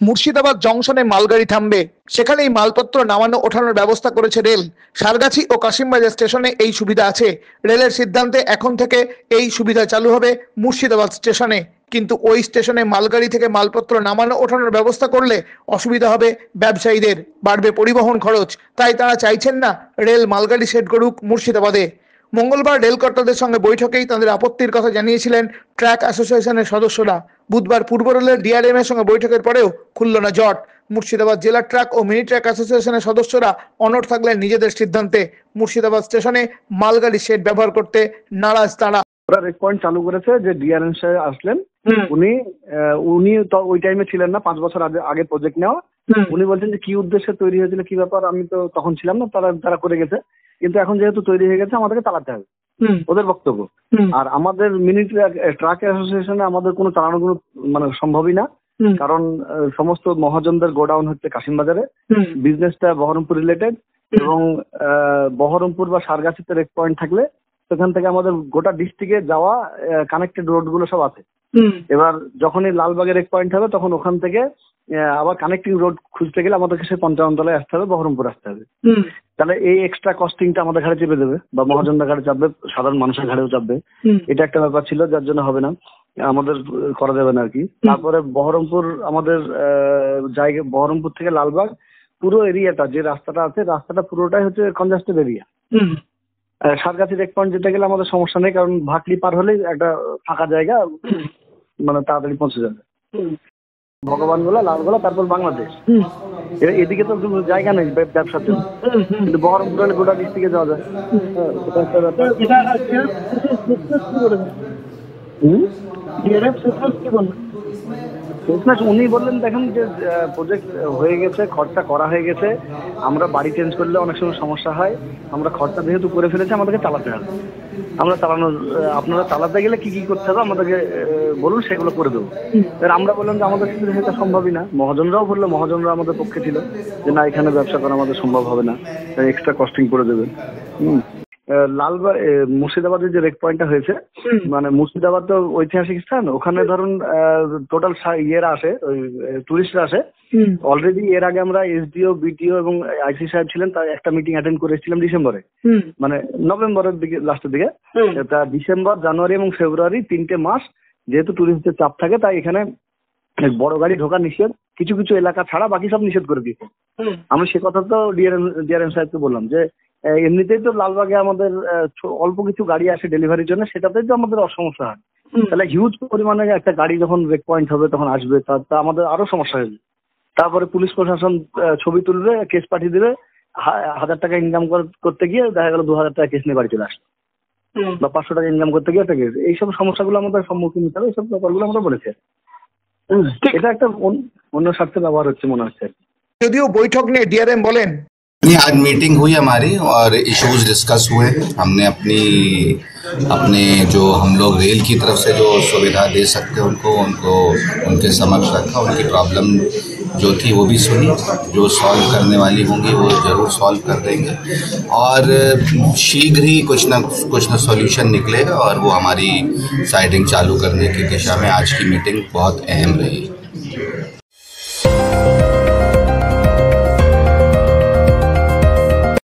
মুর্শিদাবাদ জংশনে মালগাড়ি থামবে, সেখানেই মালপত্র নামানো ওঠানোর ব্যবস্থা করেছে রেল। সারগাছি ও কাশিমবাজার স্টেশনে এই সুবিধা আছে। রেলের সিদ্ধান্তে এখন থেকে এই সুবিধা চালু হবে মুর্শিদাবাদ স্টেশনে। কিন্তু ওই স্টেশনে মালগাড়ি থেকে মালপত্র নামানো ওঠানোর ব্যবস্থা করলে অসুবিধা হবে ব্যবসায়ীদের, বাড়বে পরিবহন খরচ। তাই তারা চাইছেন না রেল মালগাড়ি সেট করুক মুর্শিদাবাদে। মঙ্গলবার রেল কর্তাদের সঙ্গে বৈঠকেই তাদের আপত্তির কথা জানিয়েছিলেন ট্র্যাক অ্যাসোসিয়েশনের সদস্যরা। বুধবার পূর্ব রেলের ডিআরএম এর সঙ্গে বৈঠকের পরেও খুলল না জট। মুর্শিদাবাদ জেলা ট্র্যাক ও মিনি ট্র্যাক অ্যাসোসিয়েশনের সদস্যরা অনড় থাকলেন নিজেদের সিদ্ধান্তে। মুর্শিদাবাদ স্টেশনে মালগাড়ি শেড ব্যবহার করতে নারাজ তারা। ওরা রেক পয়েন্ট চালু করেছে যে ডিআরএম সাহেব আসলেন, উনি তো ওই টাইমে ছিলেন না, 5 বছর আগে প্রজেক্ট নেওয়া। উনি বলছেন যে কি উদ্দেশ্যে তৈরি হয়েছিল, কি ব্যাপার, আমি তো তখন ছিলাম না, তারা করে গেছে। কিন্তু এখন যেহেতু তৈরি হয়ে গেছে আমাদেরকে চালাতে হবে, ওদের বক্তব্য। আর আমাদের মিনি ট্রাক অ্যাসোসিয়েশনে আমাদের কোনো চালানো কোনো মানে সম্ভবই না, কারণ সমস্ত মহাজনদের গোডাউন হচ্ছে কাশিমবাজারে, বিজনেসটা বহরমপুর রিলেটেড, এবং বহরমপুর বা সারগাছিতে রেক পয়েন্ট থাকলে সেখান থেকে আমাদের গোটা ডিস্ট্রিক্টে যাওয়া কানেক্টেড রোড গুলো সব আছে। এবার যখনই লালবাগের এক পয়েন্ট হবে তখন ওখান থেকে আবার কানেক্টিং রোড খুঁজতে গেলে আমাদেরকে সে 55 তলায় আসতে হবে, বহরমপুর আসতে হবে। তাহলে এই এক্সট্রা কস্টিংটা আমাদের ঘাড়ে চেপে দেবে, বা মহাজনদের ঘাড়ে চাপবে, সাধারণ মানুষের ঘাড়েও চাপবে। এটা একটা ব্যাপার ছিল, যার জন্য হবে না, আমাদের করা যাবে না আর কি। তারপরে বহরমপুর আমাদের জায়গা, বহরমপুর থেকে লালবাগ পুরো এরিয়াটা, যে রাস্তাটা আছে, রাস্তাটা পুরোটাই হচ্ছে congested area. Sargachhi rake point যেতে গেলে আমাদের সমস্যা নেই, কারণ ভাটলি পার হলেই একটা ফাঁকা জায়গা, মানে তাড়াতাড়ি পৌঁছে যাবে। ভগবানগোলা, লালগোলা, তারপর বাংলাদেশ, এদিকে তো জায়গা নেই ব্যবসার জন্য, কিন্তু বহরমপুর হলে গোটা ডিস্ট্রিক্টে যাওয়া যায়। উনি বললেন দেখেন যে প্রজেক্ট হয়ে গেছে, খরচা করা হয়ে গেছে, আমরা বাড়ি চেঞ্জ করলে অনেক সময় সমস্যা হয়, আমরা খরচা যেহেতু করে ফেলেছি আমাদেরকে চালাতে হবে, আমরা আপনারা চালাতে গেলে কি কি করতে হবে আমাদেরকে বলুন, সেগুলো করে দেবো। এবার আমরা বললাম যে আমাদের ক্ষেত্রে সেটা সম্ভবই না। মহাজনরাও বললো, মহাজনরা আমাদের পক্ষে ছিল যে না, এখানে ব্যবসা করা আমাদের সম্ভব হবে না, এক্সট্রা কস্টিং করে দেবে। লালবাগ মুর্শিদাবাদের যে রেক পয়েন্টটা হয়েছে, মানে মুর্শিদাবাদ তো ঐতিহাসিক স্থান, ওখানে ধরুন টোটাল ইয়েরা আসে, ওই টুরিস্টরা আসে। অলরেডি এর আগে আমরা এসডিও, বিটিও এবং আইসি সাহেব ছিলেন, তার একটা মিটিং অ্যাটেন্ড করেছিলাম ডিসেম্বরে, মানে নভেম্বরের দিকে, লাস্টের দিকে। তা ডিসেম্বর, জানুয়ারি এবং ফেব্রুয়ারি 3টে মাস যেহেতু টুরিস্টদের চাপ থাকে, তাই এখানে বড় গাড়ি ঢোকা নিষেধ, কিছু কিছু এলাকা ছাড়া বাকি সব নিষেধ করে দিয়েছে। আমি সে কথা তো ডিআরএম সাহেবকে বললাম যে এমনিতেই তো লালবাগে আমাদের অল্প কিছু গাড়ি আসে ডেলিভারির জন্য, সেটাতেই তো আমাদের অসমস্যা হয়, তাহলে হিউজ পরিমাণে একটা গাড়ি যখন ব্রেক পয়েন্ট হবে তখন আসবে, তা আমাদের আরো সমস্যা হয়ে যাবে। তারপরে পুলিশ প্রশাসন ছবি তুলবে, কেস পাঠিয়ে দেবে, 1000 টাকা ইনকাম করতে গিয়ে দেখা গেল 2000 টাকা কেস নিয়ে বাড়ি চলে আসবে, বা 500 টাকা ইনকাম করতে গিয়ে একটা কেস। এইসব সমস্যাগুলো আমাদের সম্মুখীন হতে হবে, এইসব ব্যাপারগুলো আমরা বলেছি। এটা একটা অন্য স্বার্থে ব্যবহার হচ্ছে মনে হচ্ছে। যদিও বৈঠক নিয়ে ডিআরএম বলেন, आज मीटिंग हुई हमारी और इश्यूज डिस्कस हुए। हमने अपने जो हम लोग रेल की तरफ से जो सुविधा दे सकते हैं उनको उनके समक्ष रखा, उनकी प्रॉब्लम जो थी वो भी सुनी, जो सॉल्व करने वाली होंगी वो ज़रूर सॉल्व कर देंगे, और शीघ्र ही कुछ ना सॉल्यूशन निकलेगा, और वो हमारी साइडिंग चालू करने की दिशा में आज की मीटिंग बहुत अहम रही।